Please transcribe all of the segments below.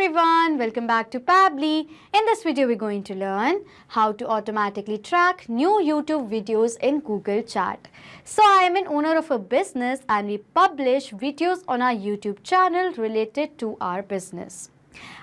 everyone, welcome back to Pabbly. In this video we're going to learn how to automatically track new YouTube videos in Google Chat. So I am an owner of a business and we publish videos on our YouTube channel related to our business.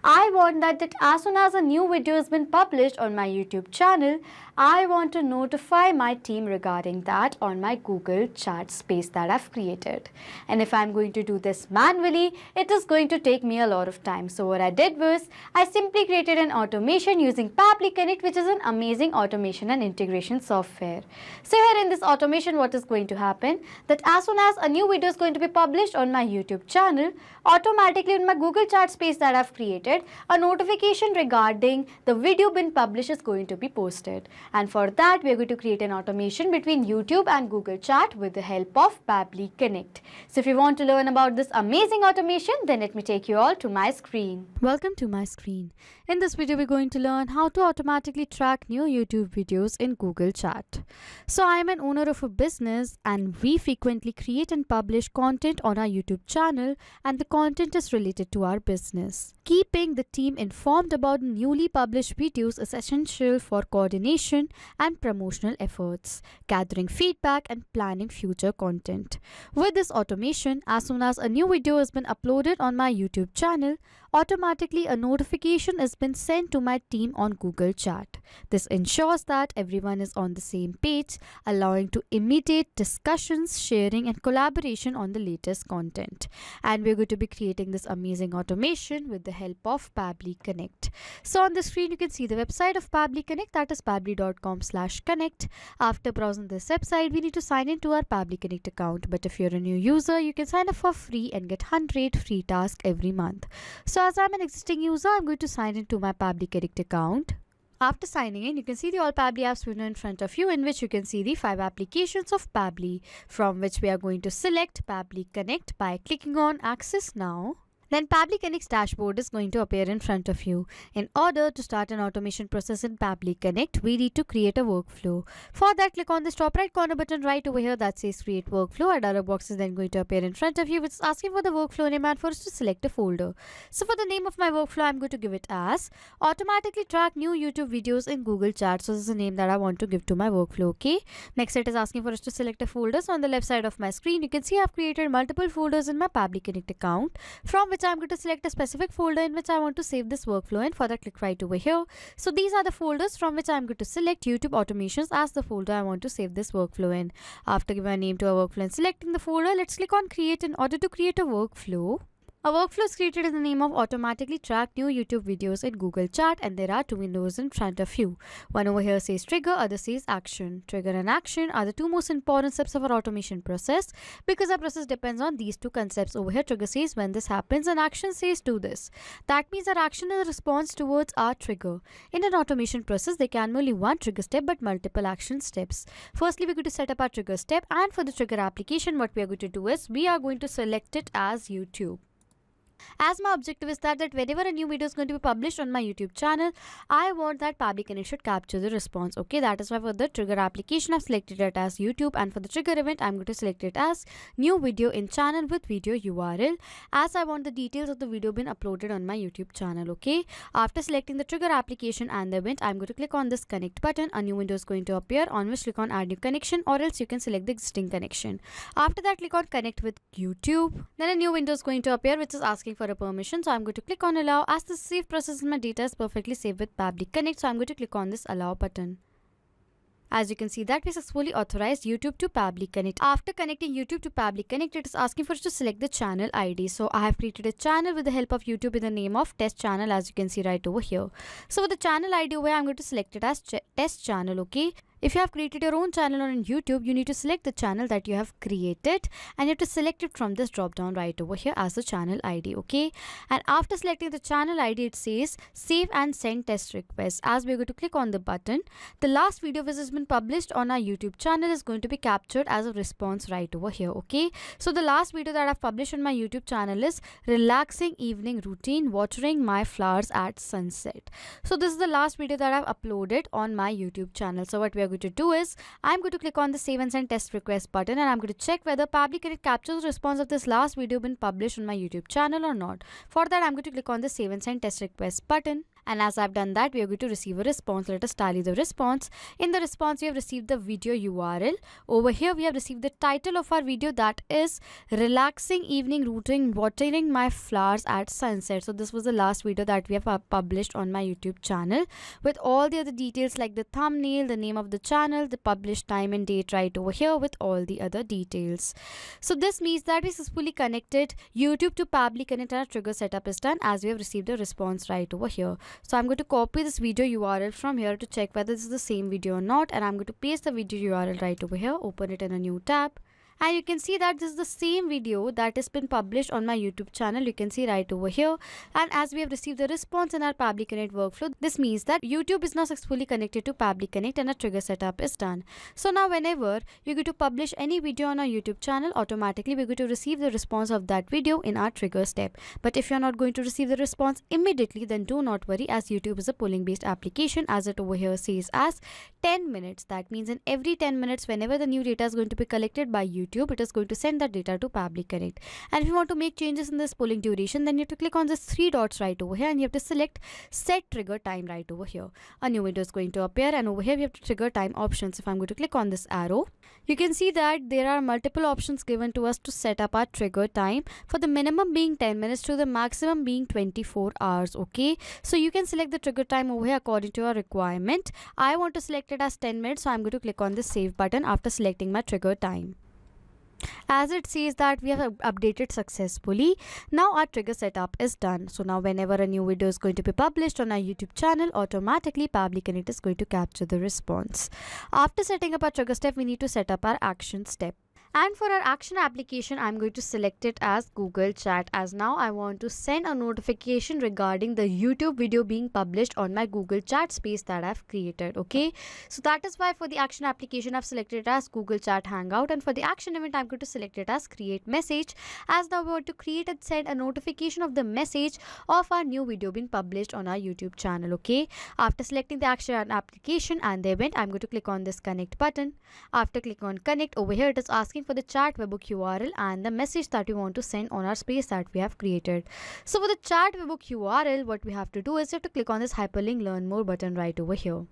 I want that as soon as a new video has been published on my YouTube channel, I want to notify my team regarding that on my Google Chat space that I've created. And if I'm going to do this manually, it is going to take me a lot of time. So what I did was, I simply created an automation using Pabbly Connect, which is an amazing automation and integration software. So here in this automation, what is going to happen, that as soon as a new video is going to be published on my YouTube channel, automatically in my Google Chat space that I've created, a notification regarding the video been published is going to be posted. And for that, we are going to create an automation between YouTube and Google Chat with the help of Pabbly Connect. So if you want to learn about this amazing automation, then let me take you all to my screen. Welcome to my screen. In this video, we're going to learn how to automatically track new YouTube videos in Google Chat. So I am an owner of a business and we frequently create and publish content on our YouTube channel, and the content is related to our business. Keeping the team informed about newly published videos is essential for coordination and promotional efforts, gathering feedback and planning future content. With this automation, as soon as a new video has been uploaded on my YouTube channel, automatically a notification has been sent to my team on Google Chat. This ensures that everyone is on the same page, allowing to immediate discussions, sharing and collaboration on the latest content. And we're going to be creating this amazing automation with the help of Pabbly Connect. So on the screen you can see the website of Pabbly Connect, that is pabbly.com/connect. After browsing this website, we need to sign into our Pabbly Connect account. But if you're a new user, you can sign up for free and get 100 free tasks every month. So as I'm an existing user, I'm going to sign into my Pabbly Connect account. After signing in, you can see the All Pabbly Apps window in front of you, in which you can see the 5 applications of Pabbly, from which we are going to select Pabbly Connect by clicking on Access Now. Then Pabbly Connect's dashboard is going to appear in front of you. In order to start an automation process in Pabbly Connect, we need to create a workflow. For that, click on this top right corner button right over here that says Create Workflow. A dialog box is then going to appear in front of you, which is asking for the workflow name and for us to select a folder. So for the name of my workflow, I'm going to give it as Automatically Track New YouTube Videos in Google Chat. So this is the name that I want to give to my workflow, okay? Next, it is asking for us to select a folder. So on the left side of my screen, you can see I've created multiple folders in my Pabbly Connect account, from which I'm going to select a specific folder in which I want to save this workflow in. For that, click right over here. So these are the folders from which I'm going to select YouTube Automations as the folder I want to save this workflow in. After giving a name to our workflow and selecting the folder, let's click on Create in order to create a workflow. A workflow is created in the name of Automatically Track New YouTube Videos in Google Chat, and there are 2 windows in front of you. One over here says Trigger, other says Action. Trigger and Action are the 2 most important steps of our automation process, because our process depends on these 2 concepts. Over here, Trigger says when this happens and Action says do this. That means our action is a response towards our trigger. In an automation process, there can be only one trigger step but multiple action steps. Firstly, we're going to set up our trigger step, and for the trigger application, what we are going to do is we are going to select it as YouTube. As my objective is that whenever a new video is going to be published on my YouTube channel, I want that Pabbly Connect should capture the response. Okay, that is why for the trigger application, I've selected it as YouTube, and for the trigger event, I'm going to select it as new video in channel with video URL, as I want the details of the video being uploaded on my YouTube channel. Okay, after selecting the trigger application and the event, I'm going to click on this connect button. A new window is going to appear, on which click on add new connection, or else you can select the existing connection. After that, click on connect with YouTube. Then a new window is going to appear, which is asking for a permission. So I'm going to click on allow, as the save process in my data is perfectly saved with Pabbly Connect. So I'm going to click on this allow button. As you can see that we successfully authorized YouTube to Pabbly Connect. After connecting YouTube to Pabbly Connect, it is asking for us to select the channel ID. So I have created a channel with the help of YouTube in the name of test channel, as you can see right over here. So with the channel ID over here, I'm going to select it as test channel, okay? If you have created your own channel on YouTube, you need to select the channel that you have created, and you have to select it from this drop down right over here as the channel ID, okay? And after selecting the channel ID, it says save and send test request. As we're going to click on the button, the last video which has been published on our YouTube channel is going to be captured as a response right over here, okay? So the last video that I've published on my YouTube channel is relaxing evening routine, watering my flowers at sunset. So this is the last video that I've uploaded on my YouTube channel. So what we are going going to do is I'm going to click on the save and send test request button, and I'm going to check whether Pabbly Connect captures the response of this last video been published on my YouTube channel or not. For that, I'm going to click on the save and send test request button. And as I've done that, we are going to receive a response. Let us tally the response. In the response, we have received the video URL. Over here, we have received the title of our video, that is Relaxing Evening Routine Watering My Flowers at Sunset. So this was the last video that we have published on my YouTube channel, with all the other details like the thumbnail, the name of the channel, the published time and date right over here with all the other details. So this means that we successfully connected YouTube to Pabbly Connect and our trigger setup is done, as we have received a response right over here. So I'm going to copy this video URL from here to check whether this is the same video or not, and I'm going to paste the video URL right over here, open it in a new tab. And you can see that this is the same video that has been published on my YouTube channel. You can see right over here. And as we have received the response in our Pabbly Connect workflow, this means that YouTube is now successfully connected to Pabbly Connect and a trigger setup is done. So now whenever you're going to publish any video on our YouTube channel, automatically we're going to receive the response of that video in our trigger step. But if you're not going to receive the response immediately, then do not worry, as YouTube is a polling based application, as it over here says as 10 minutes. That means in every 10 minutes, whenever the new data is going to be collected by YouTube, it is going to send that data to Pabbly Connect. And if you want to make changes in this polling duration, then you have to click on this three dots right over here, and you have to select set trigger time right over here. A new window is going to appear, and over here we have to trigger time options. If I'm going to click on this arrow, you can see that there are multiple options given to us to set up our trigger time, for the minimum being 10 minutes to the maximum being 24 hours. Okay, so you can select the trigger time over here according to your requirement. I want to select it as 10 minutes, so I'm going to click on the save button after selecting my trigger time. As it says that we have updated successfully. Now our trigger setup is done. So now whenever a new video is going to be published on our YouTube channel, automatically Pabbly Connect is going to capture the response. After setting up our trigger step, we need to set up our action step. And for our action application, I'm going to select it as Google Chat, as now I want to send a notification regarding the YouTube video being published on my Google Chat space that I've created. Okay, so that is why for the action application, I've selected it as Google Chat Hangout, and for the action event, I'm going to select it as Create Message, as now we want to create and send a notification of the message of our new video being published on our YouTube channel. Okay, after selecting the action application and the event, I'm going to click on this connect button. After clicking on connect, over here it is asking for the chat webhook URL and the message that we want to send on our space that we have created. So for the chat webhook URL, what we have to do is you have to click on this hyperlink learn more button right over here.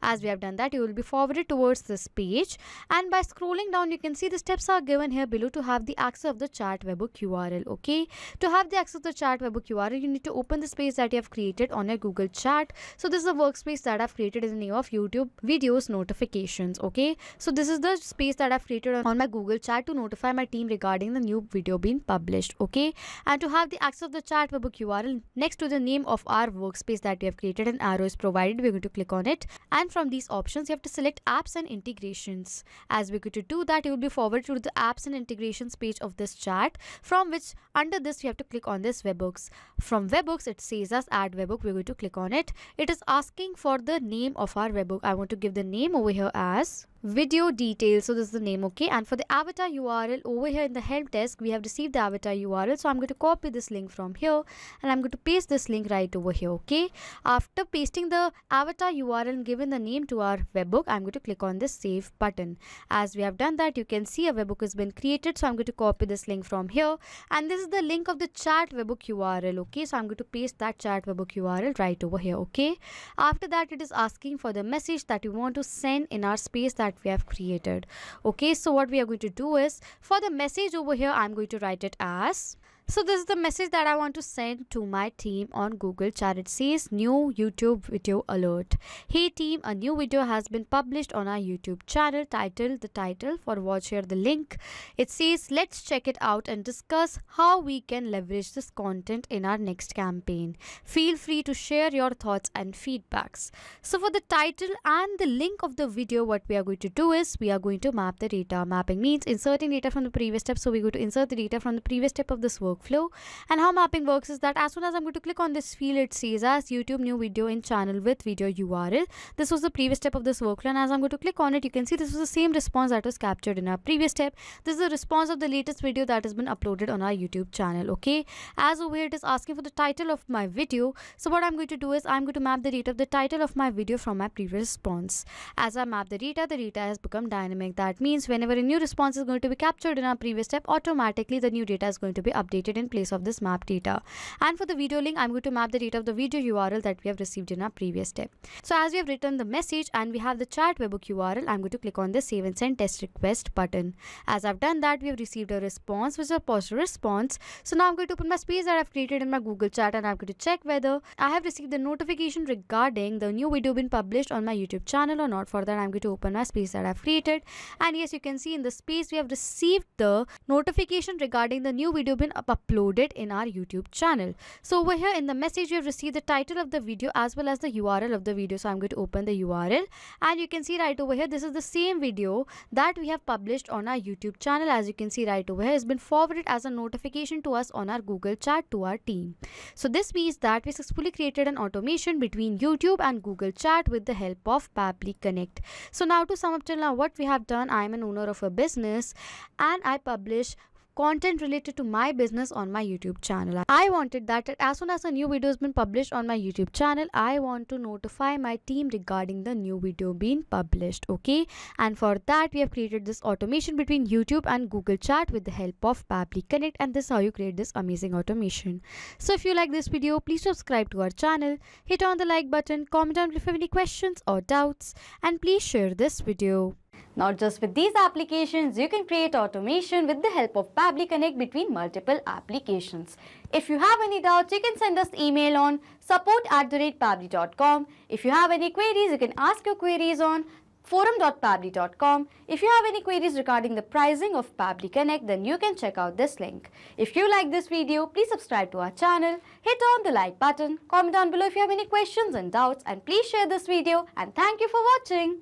As we have done that, you will be forwarded towards this page, and by scrolling down you can see the steps are given here below to have the access of the chat webhook URL. Okay, to have the access of the chat webhook URL, you need to open the space that you have created on your Google Chat. So this is a workspace that I've created in the name of YouTube videos notifications. Okay, so this is the space that I've created on my Google Chat to notify my team regarding the new video being published. Okay, and to have the access of the chat webhook URL, next to the name of our workspace that we have created, an arrow is provided. We're going to click on it, and from these options you have to select apps and integrations. As we're going to do that, you will be forwarded to the apps and integrations page of this chat, from which under this you have to click on this webhooks. From webhooks, it says as add webhook. We're going to click on it. It is asking for the name of our webhook. I want to give the name over here as video details. So this is the name. Okay, and for the avatar URL, over here in the help desk we have received the avatar URL, so I'm going to copy this link from here and I'm going to paste this link right over here. Okay, after pasting the avatar URL and given the name to our webhook, I'm going to click on this save button. As we have done that, you can see a webhook has been created, so I'm going to copy this link from here, and this is the link of the chat webhook URL. Okay, so I'm going to paste that chat webhook URL right over here. Okay, after that it is asking for the message that we want to send in our space that we have created. Okay, so what we are going to do is, for the message over here, I'm going to write it as, so this is the message that I want to send to my team on Google Chat. It says new YouTube video alert. Hey team, a new video has been published on our YouTube channel. The title for watch here, the link. It says let's check it out and discuss how we can leverage this content in our next campaign. Feel free to share your thoughts and feedbacks. So for the title and the link of the video, what we are going to do is we are going to map the data. Mapping means inserting data from the previous step. So we're going to insert the data from the previous step of this work workflow. And how mapping works is that as soon as I'm going to click on this field, it says as YouTube new video in channel with video URL. This was the previous step of this workflow, and as I'm going to click on it, you can see this was the same response that was captured in our previous step. This is the response of the latest video that has been uploaded on our YouTube channel. Okay, as over here it is asking for the title of my video. So what I'm going to do is I'm going to map the data of the title of my video from my previous response. As I map the data has become dynamic. That means whenever a new response is going to be captured in our previous step, automatically the new data is going to be updated in place of this map data. And for the video link, I'm going to map the data of the video URL that we have received in our previous step. So as we have written the message and we have the chat webhook URL, I'm going to click on the save and send test request button. As I've done that, we have received a response, which is a positive response. So now I'm going to open my space that I've created in my Google chat, and I'm going to check whether I have received the notification regarding the new video being published on my YouTube channel or not. For that, I'm going to open my space that I've created, and yes, you can see in the space we have received the notification regarding the new video being uploaded in our YouTube channel. So over here in the message, we have received the title of the video as well as the URL of the video. So I'm going to open the URL, and you can see right over here, this is the same video that we have published on our YouTube channel. As you can see right over here, has been forwarded as a notification to us on our Google chat to our team. So this means that we successfully created an automation between YouTube and Google chat with the help of Pabbly Connect. So now to sum up till now what we have done, I am an owner of a business and I publish content related to my business on my YouTube channel. I wanted that as soon as a new video has been published on my YouTube channel, I want to notify my team regarding the new video being published. Okay, and for that we have created this automation between YouTube and Google chat with the help of Pabbly Connect, and this is how you create this amazing automation. So if you like this video, please subscribe to our channel, hit on the like button, comment down if you have any questions or doubts, and please share this video. Not just with these applications, you can create automation with the help of Pabbly Connect between multiple applications. If you have any doubts, you can send us email on support@pabbly.com. If you have any queries, you can ask your queries on forum.pabbly.com. If you have any queries regarding the pricing of Pabbly Connect, then you can check out this link. If you like this video, please subscribe to our channel, hit on the like button, comment down below if you have any questions and doubts, and please share this video, and thank you for watching.